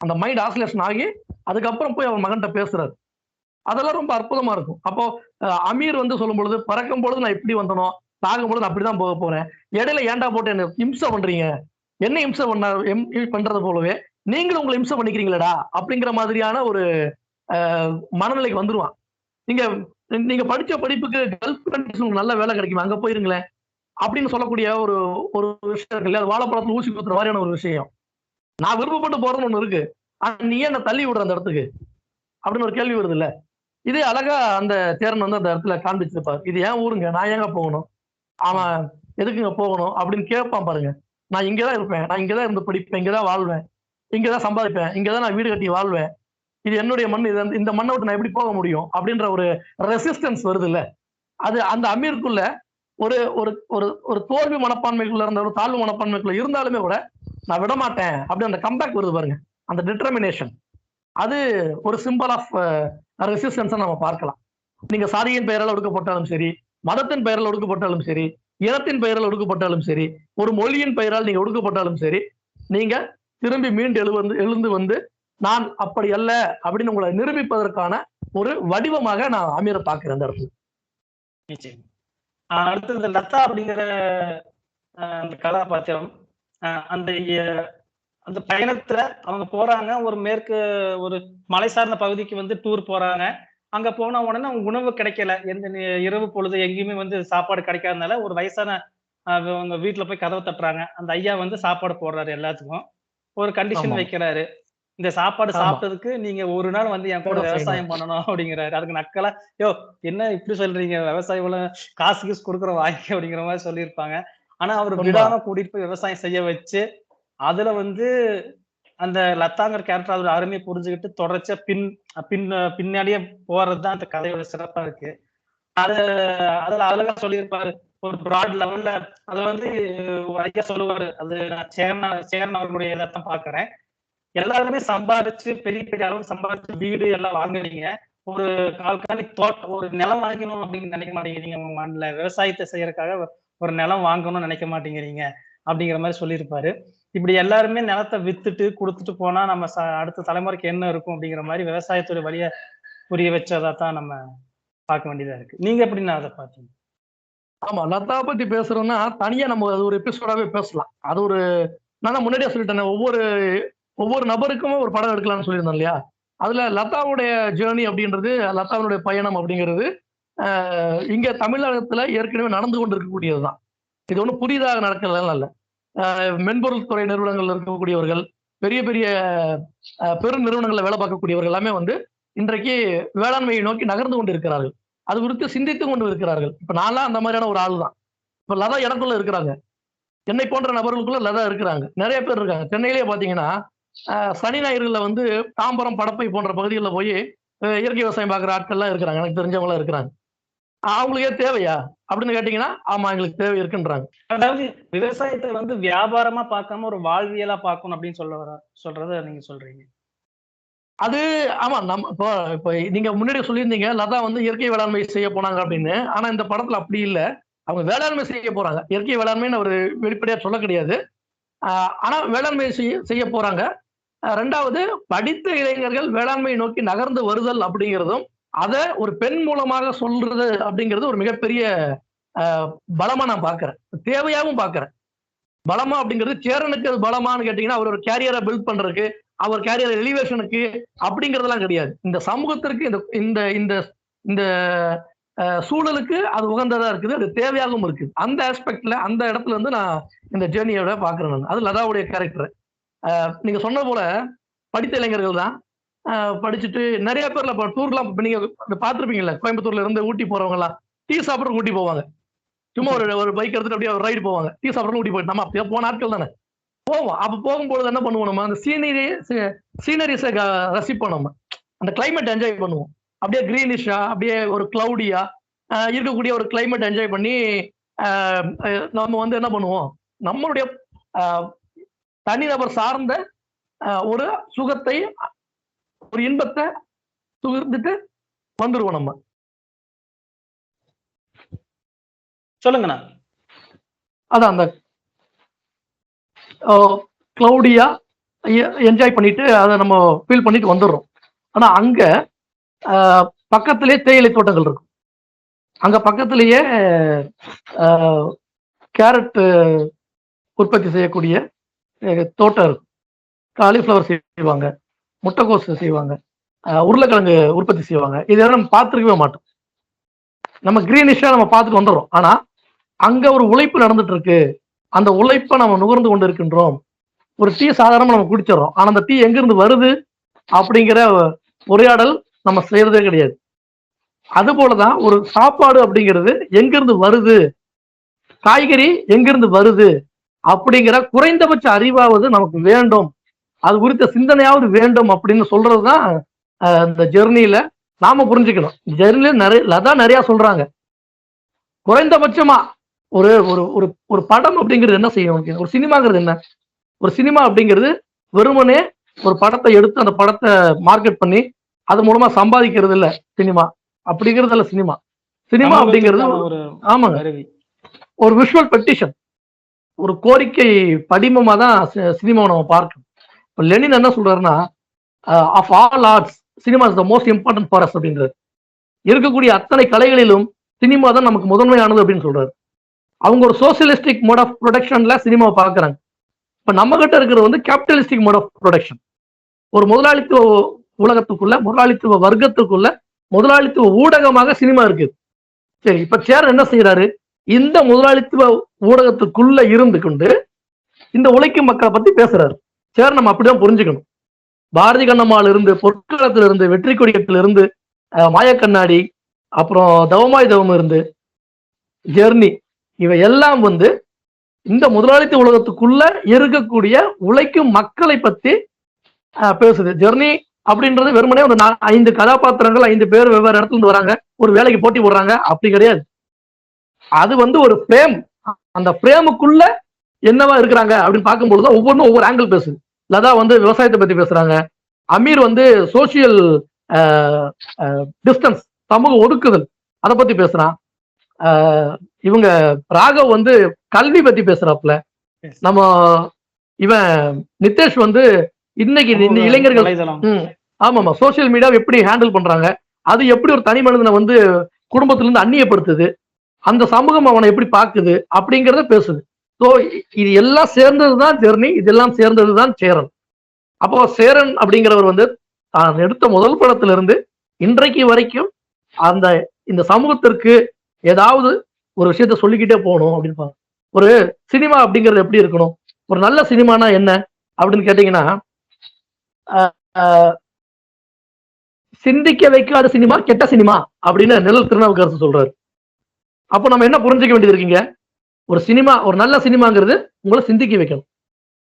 அந்த மைண்ட் ஆசிலேஷன் ஆகி அதுக்கப்புறம் போய் அவர் மகன்கிட்ட பேசுறாரு. அதெல்லாம் ரொம்ப அற்புதமா இருக்கும். அப்போ அமீர் வந்து சொல்லும் பொழுது, பறக்கும் பொழுது நான் இப்படி வந்தனோ, சாகும்பொழுது நான் அப்படிதான் போக போறேன். இடையில ஏன்டா போட்டு என்ன இம்சை பண்றீங்க? என்ன இம்சை பண்றது போலவே நீங்களும் உங்களை இம்சை பண்ணிக்கிறீங்களடா அப்படிங்கிற மாதிரியான ஒரு மனநிலைக்கு வந்துருவான். நீங்க நீங்க படிச்ச படிப்புக்கு கல்ஃப் கண்ட்ரிஸ் உங்களுக்கு நல்ல வேலை கிடைக்குமா, அங்க போயிருங்களேன் அப்படின்னு சொல்லக்கூடிய ஒரு ஒரு விஷயம் இருக்கு இல்லையா? அது வாழைப்பழத்துல ஊசி குத்துற மாதிரியான ஒரு விஷயம். நான் விருப்பப்பட்டு போறதுன்னு ஒண்ணு இருக்கு. ஆனா நீ ஏன் என்ன தள்ளி விடுற அந்த இடத்துக்கு அப்படின்னு ஒரு கேள்வி வருது இல்ல? இது அழகா அந்த தேரன் வந்து அந்த இடத்துல காண்பிச்சிருப்பாரு. இது ஏன் ஊருங்க, நான் ஏங்க போகணும், அவன் எதுக்குங்க போகணும் அப்படின்னு கேட்பான் பாருங்க. நான் இங்கதான் இருப்பேன், நான் இங்கதான் இருந்து படிப்பேன், இங்கதான் வாழ்வேன், இங்கதான் சம்பாதிப்பேன், இங்கதான் நான் வீடு கட்டி வாழ்வேன், இது என்னுடைய மண், இது இந்த மண்ணை விட்டு நான் எப்படி போக முடியும் அப்படின்ற ஒரு ரெசிஸ்டன்ஸ் வருது இல்ல? அது அந்த அமீருக்குள்ள ஒரு ஒரு ஒரு ஒரு தோல்வி மனப்பான்மைக்குள்ள இருந்த ஒரு தாழ்வு மனப்பான்மைக்குள்ள இருந்தாலுமே கூட நான் விட மாட்டேன் அப்படி அந்த கம்பேக் வருது பாருங்க, அந்த டிட்டர்மினேஷன். அது ஒரு சிம்பிள் ஆஃப் ரெசிஸ்டன்ஸ் நம்ம பார்க்கலாம். நீங்க சாதியின் பெயரால் ஒடுக்கப்பட்டாலும் சரி, மதத்தின் பெயரால் ஒடுக்கப்பட்டாலும் சரி, இனத்தின் பெயரால் ஒடுக்கப்பட்டாலும் சரி, ஒரு மொழியின் பெயரால் நீங்க ஒடுக்கப்பட்டாலும் சரி, நீங்க திரும்பி மீண்டு எழுந்து வந்து நான் அப்படி அல்ல அப்படின்னு உங்களை நிரூபிப்பதற்கான ஒரு வடிவமாக நான் அமீரை பார்க்கிறேன் அந்த இடத்துல. நிச்சயம். அடுத்து இந்த லதா அப்படிங்கிற அந்த கதாபாத்திரம், அந்த அந்த பயணத்துல அவங்க போறாங்க, ஒரு மேற்கு ஒரு மலை சார்ந்த பகுதிக்கு வந்து டூர் போறாங்க. அங்க போன உடனே அவங்க உணவு கிடைக்கல. எந்த இரவு பொழுது எங்கேயுமே வந்து சாப்பாடு கிடைக்காதனால ஒரு வயசான அவங்க வீட்டுல போய் கதவை தட்டுறாங்க. அந்த ஐயா வந்து சாப்பாடு போடுறாரு எல்லாத்துக்கும். ஒரு கண்டிஷன் வைக்கிறாரு. இந்த சாப்பாடு சாப்பிட்டதுக்கு நீங்க ஒரு நாள் வந்து என் கூட விவசாயம் பண்ணணும் அப்படிங்கிறாரு. அதுக்கு நக்கலா, யோ என்ன இப்படி சொல்றீங்க, விவசாயம் காசு கீசு கொடுக்குற வாங்கி அப்படிங்கிற மாதிரி சொல்லியிருப்பாங்க. ஆனா அவர் விடாம கூட்டிட்டு போய் விவசாயம் செய்ய வச்சு, அதுல வந்து அந்த லதாங்கிற கேரக்டர் அதோட அருமையை புரிஞ்சுக்கிட்டு தொடர்ச்சியா பின்னாடியே போறதுதான் அந்த கதையோட சிறப்பா இருக்கு. அதுல அழகா சொல்லியிருப்பாரு. ஒரு பிராட் லெவல்ல அத வந்து ஐயா சொல்லுவாரு. அது நான் சேரன் அவர்களுடைய இதைத்தான் பாக்குறேன். எல்லாருமே சம்பாதிச்சு பெரிய பெரிய அளவு சம்பாதிச்சு வீடு எல்லாம் வாங்குறீங்க. ஒரு ஆர்கானிக் தோட்டம், ஒரு நிலம் வாங்கணும் அப்படின்னு நினைக்க மாட்டேங்கிறீங்க. உங்க மண்ணுல விவசாயத்தை செய்யறதுக்காக ஒரு நிலம் வாங்கணும்னு நினைக்க மாட்டேங்கிறீங்க அப்படிங்கிற மாதிரி சொல்லியிருப்பாரு. இப்படி எல்லாருமே நிலத்தை வித்துட்டு கொடுத்துட்டு போனா நம்ம அடுத்த தலைமுறைக்கு என்ன இருக்கும் அப்படிங்கிற மாதிரி விவசாயத்துடைய வழிய புரிய வச்சதான் நம்ம பார்க்க வேண்டியதா இருக்கு. நீங்க எப்படின்னா அதை பாத்தீங்க? ஆமா, லதா பத்தி பேசுறோம்னா தனியா நம்ம அது ஒரு எபிசோடாவே பேசலாம். அது ஒரு நான் முன்னாடியே சொல்லிட்டேன், ஒவ்வொரு நபருக்குமே ஒரு படம் எடுக்கலாம்னு சொல்லியிருந்தோம் இல்லையா? அதுல லதாவுடைய ஜேர்னி அப்படின்றது, லதாவுடைய பயணம் அப்படிங்கிறது இங்க தமிழகத்துல ஏற்கனவே நடந்து கொண்டு இருக்கக்கூடியதுதான். இது ஒண்ணும் புதிதாக நடக்கிறதெல்லாம் இல்ல. மென்பொருள் துறை நிறுவனங்கள்ல இருக்கக்கூடியவர்கள், பெரிய பெரிய பெரு நிறுவனங்கள்ல வேலை பார்க்கக்கூடியவர்கள் எல்லாமே வந்து இன்றைக்கு வேளாண்மையை நோக்கி நகர்ந்து கொண்டு இருக்கிறார்கள். அது குறித்து சிந்தித்துக் கொண்டு இருக்கிறார்கள். இப்ப நான்லாம் அந்த மாதிரியான ஒரு ஆள் தான். இப்ப லதா எனக்குள்ள இருக்கிறாங்க. என்னை போன்ற நபர்களுக்குள்ள லதா இருக்கிறாங்க. நிறைய பேர் இருக்காங்க. சென்னையிலேயே பாத்தீங்கன்னா சனி ஞாயிறுல வந்து தாம்பரம், படப்பை போன்ற பகுதிகளில் போய் இயற்கை விவசாயம் பார்க்குற ஆட்கள்லாம் இருக்கிறாங்க. எனக்கு தெரிஞ்சவங்களாம் இருக்கிறாங்க. அவங்களுக்கே தேவையா அப்படின்னு கேட்டீங்கன்னா, ஆமா எங்களுக்கு தேவை இருக்குன்றாங்க. அதாவது விவசாயத்தை வந்து வியாபாரமா பார்க்காம ஒரு வாழ்வியலா பார்க்கணும் அப்படின்னு சொல்றத நீங்க சொல்றீங்க. அது ஆமா, நம்ம இப்போ நீங்க முன்னாடி சொல்லியிருந்தீங்க லதா வந்து இயற்கை வேளாண்மை செய்ய போனாங்க அப்படின்னு. ஆனா இந்த படத்துல அப்படி இல்ல. அவங்க வேளாண்மை செய்ய போறாங்க. இயற்கை வேளாண்மைன்னு அவரு வெளிப்படையா சொல்ல கிடையாது. ஆனா வேளாண்மை செய்ய போறாங்க. 2வது படித்த இளைஞர்கள் வேளாண்மையை நோக்கி நகர்ந்து வருதல் அப்படிங்கிறதும், அத ஒரு பெண் மூலமாக சொல்றது அப்படிங்கிறது ஒரு மிகப்பெரிய பலமா நான் பார்க்கிறேன். தேவையாவும் பார்க்கிறேன். பலமா அப்படிங்கிறது சேரனுக்கு அது பலமான்னு கேட்டீங்கன்னா, அவர் ஒரு கேரியரை பில்ட் பண்றதுக்கு, அவர் கேரியர் எலிவேஷனுக்கு அப்படிங்கிறதெல்லாம் கிடையாது. இந்த சமூகத்திற்கு இந்த இந்த இந்த இந்த சூழலுக்கு அது உகந்ததா இருக்குது. அது தேவையாகவும் இருக்குது. அந்த ஆஸ்பெக்ட்ல அந்த இடத்துல வந்து நான் இந்த ஜேர்னியோட பார்க்கிறேன் நான். அது லதாவுடைய கேரக்டர். நீங்க சொன்ன போல படித்த இளைஞர்கள் தான். படிச்சுட்டு நிறைய பேர்ல இப்போ டூர்லாம் இப்போ நீங்க பார்த்துருப்பீங்கல்ல, கோயம்புத்தூர்ல இருந்து ஊட்டி போறவங்க எல்லாம் டீ சாப்பிட ஊட்டி போவாங்க. சும்மா ஒரு பைக் எடுத்துட்டு அப்படியே ஒரு ரைடு போவாங்க. டீ சாப்பிட ஊட்டி போயிட்டு நம்ம அப்படியே போன ஆட்கள் தானே போவோம். அப்ப போகும்போது என்ன பண்ணுவோம், நம்ம அந்த சீனரிஸை ரசிப்போம். நம்ம அந்த கிளைமேட் என்ஜாய் பண்ணுவோம். அப்படியே கிரீனிஷா, அப்படியே ஒரு கிளவுடியா இருக்கக்கூடிய ஒரு கிளைமேட் என்ஜாய் பண்ணி நம்ம வந்து என்ன பண்ணுவோம், நம்மளுடைய தனிநபர் சார்ந்த ஒரு சுகத்தை, ஒரு இன்பத்தை சுகிர்ந்துட்டு வந்துருவோம் நம்ம. சொல்லுங்கண்ணா. அதான் அந்த கிளவுடியா என்ஜாய் பண்ணிட்டு அதை நம்ம ஃபீல் பண்ணிட்டு வந்துடுறோம். ஆனா அங்க பக்கத்திலேயே தேயிலை தோட்டங்கள் இருக்கும். அங்க பக்கத்திலேயே கேரட் உற்பத்தி செய்யக்கூடிய தோட்டம் இருக்கும். காலிஃப்ளவர் செய்வாங்க, முட்டைக்கோஸ் செய்வாங்க, உருளைக்கிழங்கு உற்பத்தி செய்வாங்க. இதெல்லாம் நம்ம பார்த்துருக்கவே மாட்டோம். நம்ம கிரீனிஷா நம்ம பார்த்துட்டு வந்துடுறோம். ஆனா அங்க ஒரு உழைப்பு நடந்துட்டு இருக்கு. அந்த உழைப்பை நம்ம நுகர்ந்து கொண்டு இருக்கின்றோம். ஒரு டீ சாதாரணமா நம்ம குடிச்சிடறோம். ஆனா அந்த டீ எங்கிருந்து வருது அப்படிங்கிற உரையாடல் நம்ம செய்யறதே கிடையாது. அது போலதான் ஒரு சாப்பாடு அப்படிங்கிறது எங்கிருந்து வருது, காய்கறி எங்கிருந்து வருது அப்படிங்கிற குறைந்தபட்ச அறிவாவது நமக்கு வேண்டும், அது குறித்த சிந்தனையாவது வேண்டும் அப்படின்னு சொல்றதுதான் இந்த ஜெர்னில நாம புரிஞ்சுக்கணும். ஜெர்னில நிறைய சொல்றாங்க. குறைந்தபட்சமா ஒரு ஒரு ஒரு ஒரு படம் அப்படிங்கிறது என்ன செய்யும்? ஒரு சினிமாங்கிறது என்ன? ஒரு சினிமா அப்படிங்கிறது வெறுமனே ஒரு படத்தை எடுத்து அந்த படத்தை மார்க்கெட் பண்ணி அது மூலமா சம்பாதிக்கிறது இல்ல சினிமா. அப்படிங்கிறது இல்ல சினிமா. சினிமா அப்படிங்கிறது ஆமாங்க, ஒரு விஷுவல் பெட்டிஷன், ஒரு கோரிக்கை படிமமா தான் சினிமாவை நம்ம பார்க்கணும். இப்போ லெனின் என்ன சொல்றாருன்னா, of all arts cinema is the most important for us அப்படின்றாரு. இருக்கக்கூடிய அத்தனை கலைகளிலும் சினிமா தான் நமக்கு முதன்மையானது அப்படின்னு சொல்றாரு. அவங்க ஒரு சோசியலிஸ்டிக் மோட் ஆஃப் ப்ரொடக்ஷன்ல சினிமாவை பார்க்கறாங்க. இப்ப நம்ம கிட்ட இருக்கிறது வந்து கேபிட்டலிஸ்டிக் மோட் ஆஃப் ப்ரொடக்ஷன். ஒரு முதலாளித்துவ உலகத்துக்குள்ள, முதலாளித்துவ வர்க்கத்துக்குள்ள முதலாளித்துவ ஊடகமாக சினிமா இருக்குது. சரி, இப்ப சேரன் என்ன செய்யறாரு? இந்த முதலாளித்துவ ஊடகத்துக்குள்ள இருந்து கொண்டு இந்த உழைக்கும் மக்களை பத்தி பேசுறாரு. சேரன் நம்ம அப்படிதான் புரிஞ்சுக்கணும். பாரதி கண்ணம்மால இருந்து, பொற்காலத்துல இருந்து, வெற்றி கொடிக்கட்டில இருந்து, மாயக்கண்ணாடி, அப்புறம் தவமாய் தவம் இருந்து, ஜெர்னி, இவை எல்லாம் வந்து இந்த முதலாளித்துவ உலகத்துக்குள்ள இருக்கக்கூடிய உழைக்கும் மக்களை பத்தி பேசுது. ஜெர்னி அப்படின்றது வெறுமனே ஒரு 5 கதாபாத்திரங்கள், 5 பேர் வெவ்வேறு இடத்துல இருந்து வராங்க, ஒரு வேலைக்கு போட்டி போடுறாங்க, அப்படி கிடையாது. அது வந்து ஒரு பிரேம். அந்த பிரேமுக்குள்ள என்னவா இருக்கிறாங்க அப்படின்னு பார்க்கும்பொழுது ஒவ்வொன்றும் ஒவ்வொரு ஆங்கிள் பேசுது. லதா வந்து விவசாயத்தை பத்தி பேசுறாங்க, அமீர் வந்து சோசியல் டிஸ்டன்ஸ், சமூக ஒதுக்குதல், அதை பத்தி பேசுறான். இவங்க ராகவ் வந்து கல்வி பத்தி பேசுறாப்புல. நம்ம இவன் நிதேஷ் வந்து இன்னைக்கு இளைஞர்கள் ஆமாமா சோசியல் மீடியா எப்படி ஹேண்டில் பண்றாங்க, அது எப்படி ஒரு தனி மனிதனை வந்து குடும்பத்துல இருந்து அந்நியப்படுத்துது, அந்த சமூகம் அவனை எப்படி பாக்குது அப்படிங்கறத பேசுது. ஸோ இது எல்லாம் சேர்ந்ததுதான் ஜெர்னி, இதெல்லாம் சேர்ந்ததுதான் சேரன். அப்போ சேரன் அப்படிங்கிறவர் வந்து தான் எடுத்த முதல் படத்துல இருந்து இன்றைக்கு வரைக்கும் அந்த இந்த சமூகத்திற்கு ஏதாவது ஒரு விஷயத்த சொல்லிக்கிட்டே போகணும் அப்படின்னு. ஒரு சினிமா அப்படிங்கிறது எப்படி இருக்கணும், ஒரு நல்ல சினிமானா என்ன அப்படின்னு கேட்டீங்கன்னா, சிந்திக்க வைக்காத சினிமா கெட்ட சினிமா அப்படின்னு நிழல் திருநாவுக்கரசு சொல்றாரு. அப்போ நம்ம என்ன புரிஞ்சுக்க வேண்டியது இருக்கீங்க? ஒரு சினிமா, ஒரு நல்ல சினிமாங்கிறது உங்களை சிந்திக்க வைக்கணும்,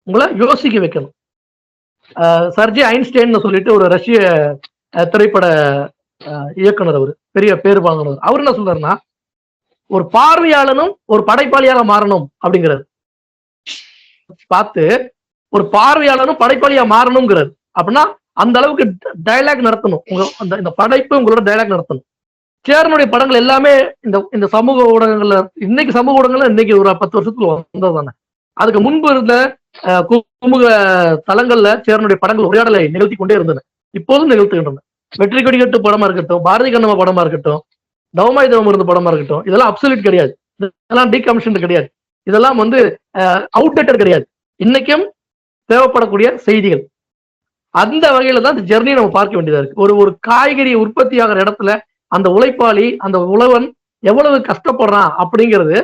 உங்களை யோசிக்க வைக்கணும். சர்ஜி ஐன்ஸ்டைன் சொல்லிட்டு ஒரு ரஷ்ய திரைப்பட இயக்குனர், அவர் பெரிய பேர் வாங்கினவர். அவர் என்ன சொல்றாருன்னா, ஒரு பார்வையாளனும் ஒரு படைப்பாளியாக மாறணும் அப்படிங்கிறார். பார்த்து ஒரு பார்வையாளனும் படைப்பாளியா மாறணுங்கிறார். அப்படின்னா அந்த அளவுக்கு டயலாக் நடத்தணும், உங்க இந்த படைப்பு உங்களோட டயலாக் நடத்தணும். சேரனுடைய படங்கள் எல்லாமே இந்த சமூக ஊடகங்கள்ல, இன்னைக்கு சமூக ஊடகங்கள்ல இன்னைக்கு ஒரு 10 வருஷத்துக்கு வந்தது தானே. அதுக்கு முன்பு இருந்த சமூக தளங்கள்ல சேரனுடைய படங்கள் உரையாடலை நிகழ்த்தி கொண்டே இருந்தன, இப்போதும் நிகழ்த்துகின்றன. வெற்றி கொடிக்கட்டு படமா இருக்கட்டும், பாரதி கண்ணம்மா படமா இருக்கட்டும், தவமாய் தவம் இருந்த படமா இருக்கட்டும், இதெல்லாம் அப்சல்யூட் கிடையாது, இதெல்லாம் டீகமிஷன் கிடையாது, இதெல்லாம் வந்து அவுட்டேட்டட் கிடையாது, இன்னைக்கும் தேவைப்படக்கூடிய செய்திகள். அந்த வகையில தான் இந்த ஜெர்னி நம்ம பார்க்க வேண்டியதா இருக்கு. ஒரு காய்கறி உற்பத்தி ஆகிற இடத்துல அந்த உழைப்பாளி, அந்த உழவன் எவ்வளவு கஷ்டப்படுறான் அப்படிங்கிறது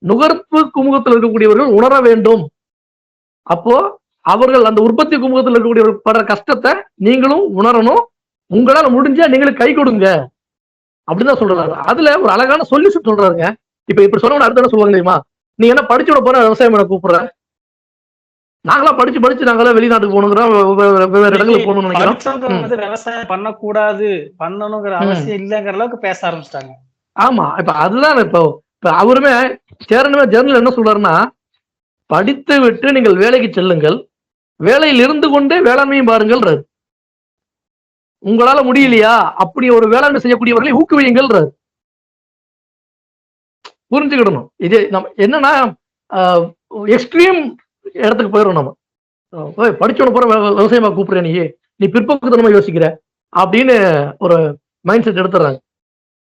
நுகர்ப்பு குமுகத்தில் இருக்கக்கூடியவர்கள் உணர வேண்டும். அப்போ அவர்கள் அந்த உற்பத்தி குமுகத்தில் இருக்கக்கூடியவர்கள் படுற கஷ்டத்தை நீங்களும் உணரணும், உங்களால முடிஞ்சா நீங்களும் கை கொடுங்க அப்படிதான் சொல்றாரு. அதுல ஒரு அழகான சொல்யூஷன் சொல்றாருங்க. இப்படி சொன்ன அடுத்த என்ன சொல்லுவாங்க தெரியுமா, நீ என்ன படிச்சு விட போற, விவசாயம் பண்ண கூப்பிடுற, நாங்களா படிச்சு நாங்களா வெளிநாட்டுக்கு போகணுங்கிறோம், வெவ்வேறு இடங்களுக்கு போகணும்னு நினைக்கிறோம். விவசாயம் பண்ணக்கூடாது, பண்ணணுங்கிற அவசியம் இல்லைங்கிற அளவுக்கு பேச ஆரம்பிச்சிட்டாங்க. ஆமா, இப்ப அதுதான் இப்ப அவருமே சேரனுமே ஜெர்னல் என்ன சொல்றாருன்னா, படித்து விட்டு நீங்கள் வேலைக்கு செல்லுங்கள், வேலையில் இருந்து கொண்டே வேளாண்மையும் பாருங்கள். உங்களால முடியலையா, அப்படி ஒரு வேளாண்மை செய்யக்கூடியவர்களை ஊக்குவியுங்கள். புரிஞ்சுக்கிடணும். இது நம்ம என்னன்னா எக்ஸ்ட்ரீம் இடத்துக்கு போயிடும். நம்ம படிச்சவன பூரா விவசாயமா கூப்பிடுற நீ பிற்போக்குத்தனமா யோசிக்கிற அப்படின்னு ஒரு மைண்ட் செட் எடுத்துறாங்க.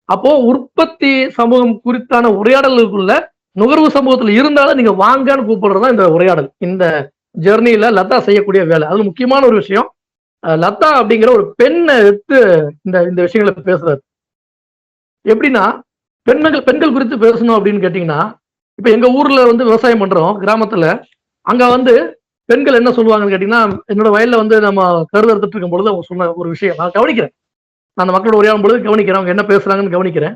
அப்போ உற்பத்தி சமூகம் குறித்தான உரையாடலுக்குள்ள நுகர்வு சமூகத்துல இருந்தாலும் நீங்க வாங்கன்னு கூப்பிடுறதா இந்த உரையாடல். இந்த ஜெர்னில லதா செய்யக்கூடிய வேலை. அது முக்கியமான ஒரு விஷயம். லதா அப்படிங்கிற ஒரு பெண்ணை எடுத்து இந்த இந்த விஷயங்களை பேசுறாரு. எப்படின்னா பெண்கள் குறித்து பேசணும் அப்படின்னு கேட்டீங்கன்னா, இப்ப எங்க ஊர்ல வந்து விவசாயம் பண்றோம் கிராமத்துல. அங்க வந்து பெண்கள் என்ன சொல்லுவாங்கன்னு கேட்டீங்கன்னா, என்னோட வயல்ல வந்து நம்ம கருதறுத்துட்டு இருக்கும் பொழுது அவங்க சொன்ன ஒரு விஷயம் நான் கவனிக்கிறேன். நான் அந்த மக்களோட உரையாடும் பொழுது கவனிக்கிறேன். அவங்க என்ன பேசுறாங்கன்னு கவனிக்கிறேன்.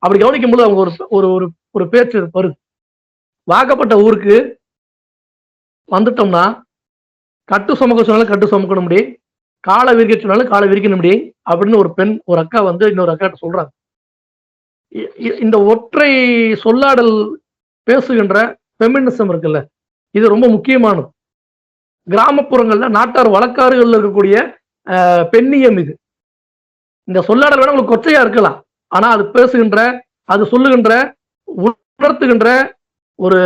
அப்படி கவனிக்கும் போது அவங்க ஒரு ஒரு ஒரு பேச்சு வருது. வாக்கப்பட்ட ஊருக்கு வந்துட்டோம்னா கட்டு சுமக்க சொன்னாலும் கட்டு சுமக்கணும் முடி, காலை விரிக்க சொன்னாலும் காலை விரிக்கணும் முடி அப்படின்னு ஒரு பெண் ஒரு அக்கா வந்து இன்னொரு அக்காட்ட சொல்றாங்க. இந்த ஒற்றை சொல்லாடல் பேசுகின்ற பெமினிசம் இருக்குல்ல, இது ரொம்ப முக்கியமானது. கிராமப்புறங்கள்ல நாட்டார் வழக்காறுகள்ல இருக்கக்கூடிய பெண்ணியம் இது. இந்த சொல்லாடல் வேணா உங்களுக்கு கொச்சையா இருக்கலாம், ஆனா அது பேசுகின்ற, அது சொல்லுகின்ற, உணர்த்துகின்ற ஒரு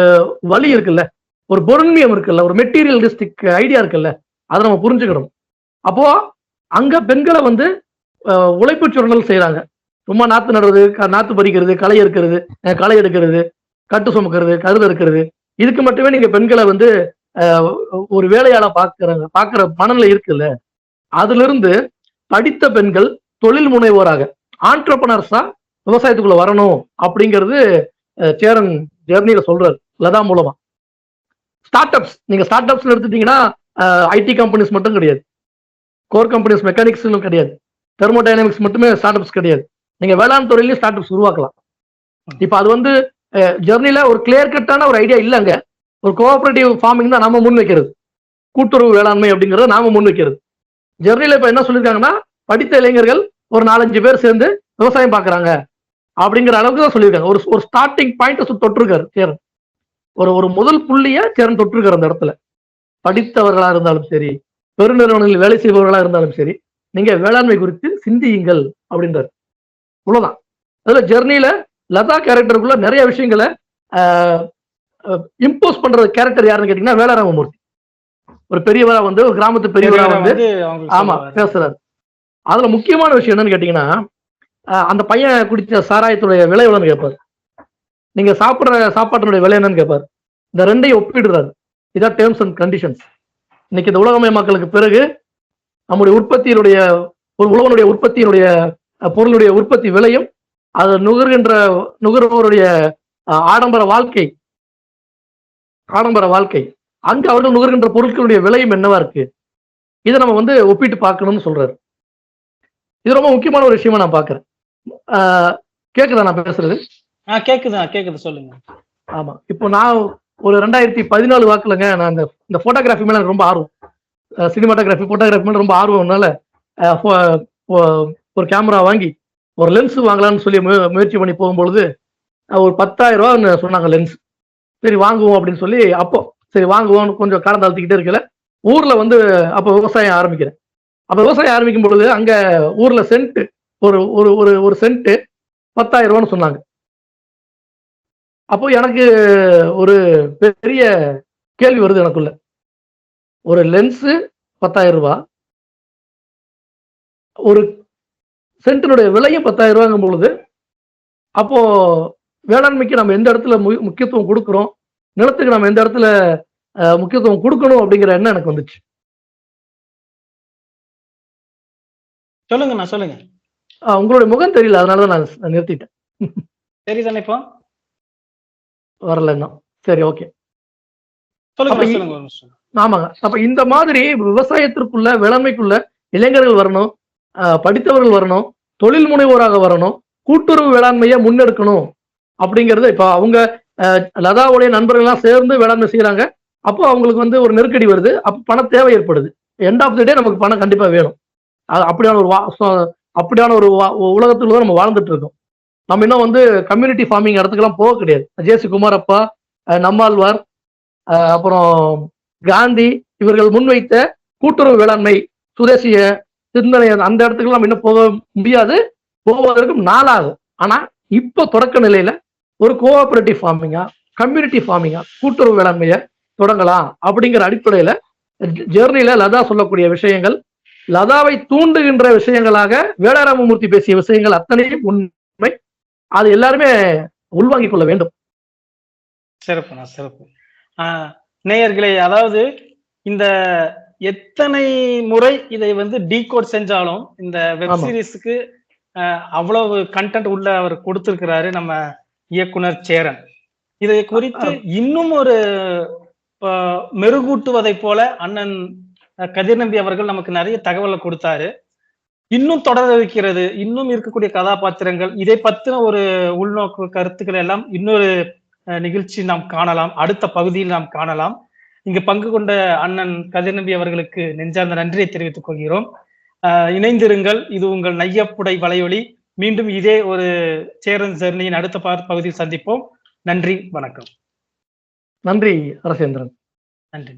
வழி இருக்குல்ல, ஒரு பொருண்மையம் இருக்குல்ல, ஒரு மெட்டீரியலிஸ்டிக் ஐடியா இருக்குல்ல, அதை நம்ம புரிஞ்சுக்கணும். அப்போ அங்க பெண்களை வந்து உழைப்பு சுரண்டல் செய்யறாங்க. சும்மா நாத்து நடுறது, நாத்து பறிக்கிறது, களை இருக்கிறது, களை எடுக்கிறது, கட்டு சுமக்கிறது, கருது இருக்கிறது, இதுக்கு மட்டுமே நீங்க பெண்களை வந்து ஒரு வேலையாள பாக்குற மனநிலை இருக்குல்ல. அதுல இருந்து படித்த பெண்கள் தொழில் முனைவோராக ஆண்டர்பிரனர்ஸா விவசாயத்துக்குள்ள வரணும் அப்படிங்கிறது சேரன் ஜெர்னியில சொல்றாரு லதா மூலமா. ஸ்டார்ட் அப்ஸ், நீங்க ஸ்டார்ட் அப்ஸ் எடுத்துட்டீங்கன்னா ஐடி கம்பெனிஸ் மட்டும் கிடையாது, கோர் கம்பெனிஸ் மெக்கானிக்ஸ் கிடையாது, தெர்மோடைனமிக்ஸ் மட்டுமே ஸ்டார்ட் அப்ஸ் கிடையாது. நீங்க வேளாண் துறையிலேயே ஸ்டார்ட் அப்ஸ் உருவாக்கலாம். இப்ப அது வந்து ஜெர்னில ஒரு கிளியர் கட்டான ஒரு ஐடியா இல்லைங்க. ஒரு கோஆபரேட்டிவ் ஃபார்மிங் தான் நாம முன் வைக்கிறது, கூட்டுறவு வேளாண்மை அப்படிங்கறத நாம முன் வைக்கிறது. ஜெர்னில இப்ப என்ன சொல்லியிருக்காங்கன்னா, படித்த இளைஞர்கள் ஒரு 4-5 பேர் சேர்ந்து விவசாயம் பாக்குறாங்க அப்படிங்கிற அளவுக்கு தான் சொல்லியிருக்காங்க. ஒரு ஸ்டார்டிங் பாயிண்ட் தொட்டிருக்காரு சேரன். ஒரு முதல் புள்ளிய சேரன் தொட்டிருக்காரு அந்த இடத்துல. படித்தவர்களா இருந்தாலும் சரி, பெருநிறுவனங்களில் வேலை செய்பவர்களா இருந்தாலும் சரி, நீங்க வேளாண்மை குறித்து சிந்தியுங்கள் அப்படின்றாரு. இவ்வளவுதான். அதுல ஜெர்னில லதா கேரக்டருக்குள்ள நிறைய விஷயங்களை இம்போஸ் பண்ற கேரக்டர் யாருன்னு கேட்டீங்கன்னா வேளாராமமூர்த்தி. ஒரு பெரியவரா வந்து ஒரு கிராமத்து பெரியவரா வந்து ஆமா பேசுறாரு. அதுல முக்கியமான விஷயம் என்னன்னு கேட்டீங்கன்னா, அந்த பையன் குடிச்ச சாராயத்துடைய விலை எவ்வளவுன்னு கேட்பாரு, நீங்க சாப்பிடுற சாப்பாட்டினுடைய விலை என்னன்னு கேட்பாரு. இந்த ரெண்டையும் ஒப்பிடுறாரு. இதான் டேர்ம்ஸ் அண்ட் கண்டிஷன்ஸ். இன்னைக்கு இந்த உலகமயமாக்கலுக்கு பிறகு நம்முடைய உற்பத்தியினுடைய ஒரு உழவனுடைய உற்பத்தியினுடைய பொருளுடைய உற்பத்தி விலையும் அது நுகர்வோருடைய ஆடம்பர வாழ்க்கை அங்க அவர்கள் நுகர்கின்ற பொருட்களுடைய விலையும் என்னவா இருக்கு, இதை நம்ம வந்து ஒப்பிட்டு பார்க்கணும்னு சொல்றாரு. இது ரொம்ப முக்கியமான ஒரு விஷயமா நான் பாக்குறேன். கேக்குதா நான் பேசுறது? கேக்குது சொல்லுங்க. ஆமா, இப்போ நான் ஒரு 2014 வாக்குலங்க நான் இந்த போட்டோகிராஃபி மேல ரொம்ப ஆர்வம், சினிமாட்டோகிராஃபி போட்டோகிராஃபி மேல ரொம்ப ஆர்வம்னால ஒரு கேமரா வாங்கி ஒரு லென்ஸ் வாங்கலாம்னு சொல்லி முயற்சி பண்ணி போகும்பொழுது ஒரு 10,000 ரூபாய் சொன்னாங்க லென்ஸ். சரி வாங்குவோம் அப்படின்னு சொல்லி, அப்போ சரி வாங்குவோம் கொஞ்சம் காலம் தாழ்த்திக்கிட்டே இருக்கல, ஊர்ல வந்து அப்ப விவசாயம் ஆரம்பிக்கிறேன். அப்ப விவசாயம் ஆரம்பிக்கும் பொழுது அங்க ஊர்ல சென்ட் ஒரு சென்ட் 10,000 ரூபான்னு சொன்னாங்க. அப்போ எனக்கு ஒரு பெரிய கேள்வி வருது எனக்குள்ள. ஒரு லென்ஸ் 10,000 ரூபாய், ஒரு சென்டினுடைய விலையும் 10,000 ரூபாய்ங்கும் பொழுது, அப்போ வேளாண்மைக்கு நம்ம எந்த இடத்துல முக்கியத்துவம் கொடுக்கிறோம், நிலத்துக்கு நம்ம எந்த இடத்துல முக்கியத்துவம் கொடுக்கணும் அப்படிங்கிற எண்ணம் எனக்கு வந்துச்சு. சொல்லுங்க. உங்களுடைய முகம் தெரியல, அதனாலதான் நான் நிறுத்திட்டேன். சரிதானே இப்போ வரல இன்னும். சரி, ஓகே. சொல்லுங்க. ஆமாங்க. அப்ப இந்த மாதிரி விவசாயத்திற்குள்ள வேளாண்மைக்குள்ள இளைஞர்கள் வரணும், படித்தவர்கள் வரணும், தொழில் முனைவோராக வரணும், கூட்டுறவு வேளாண்மையை முன்னெடுக்கணும் அப்படிங்கறது. இப்ப அவங்க லதாவுடைய நண்பர்கள் எல்லாம் சேர்ந்து வேளாண்மை செய்யறாங்க. அப்போ அவங்களுக்கு வந்து ஒரு நெருக்கடி வருது, அப்ப பண தேவை ஏற்படுது. எண்ட் ஆஃப் தி டே நமக்கு பணம் கண்டிப்பா வேணும். அப்படியான ஒரு உலகத்துல நம்ம வாழ்ந்துட்டு இருக்கோம். நம்ம இன்னும் வந்து கம்யூனிட்டி ஃபார்மிங் இடத்துக்கெல்லாம் போக கிடையாது. ஜே.சி. குமாரப்பா, நம்மாழ்வார், அப்புறம் காந்தி இவர்கள் முன்வைத்த கூட்டுறவு வேளாண்மை சுதேசிய சிந்தனை அந்த இடத்துக்கு நம்ம இன்னும் போக முடியாது, போவதற்கும் நாளாகும். ஆனா இப்ப தொடக்க நிலையில ஒரு கோஆபரேட்டிவ் ஃபார்மிங்கா, கம்யூனிட்டி ஃபார்மிங்கா, கூட்டுறவு வேளாண்மையை தொடங்கலாம் அப்படிங்கிற அடிப்படையில ஜெர்னில லதா சொல்லக்கூடிய விஷயங்கள், லதாவை தூண்டுகின்ற விஷயங்களாக வேளாராமமூர்த்தி பேசிய விஷயங்கள் அத்தனையும் உண்மை. அது எல்லாருமே உள்வாங்கிக் கொள்ள வேண்டும். சிறப்புண்ணா, சிறப்பு. நேயர்களே, அதாவது இந்த எத்தனை முறை இதை வந்து டீகோட் செஞ்சாலும் இந்த வெப் ஆமா. சீரிஸ்க்கு அவ்வளவு கண்டென்ட் உள்ள அவர் கொடுத்திருக்கிறாரு நம்ம இயக்குனர் சேரன். இதை குறித்து இன்னும் ஒரு மெருகூட்டுவதை போல அண்ணன் கதிர் நம்பி அவர்கள் நமக்கு நிறைய தகவலை கொடுத்தாரு. இன்னும் தொடர இருக்கிறது, இன்னும் இருக்கக்கூடிய கதாபாத்திரங்கள், இதை பத்தின ஒரு உள்நோக்கு கருத்துக்கள் எல்லாம் இன்னொரு நிகழ்ச்சி நாம் காணலாம், அடுத்த பகுதியில் நாம் காணலாம். இங்கு பங்கு கொண்ட அண்ணன் கதிர் நம்பி அவர்களுக்கு நெஞ்சார்ந்த நன்றியை தெரிவித்துக் கொள்கிறோம். இணைந்திருங்கள். இது உங்கள் நையப்புடை வலையொலி. மீண்டும் இதே ஒரு சேரன் ஜெர்னியின் அடுத்த பகுதியில் சந்திப்போம். நன்றி, வணக்கம். நன்றி அரசேந்திரன். நன்றி.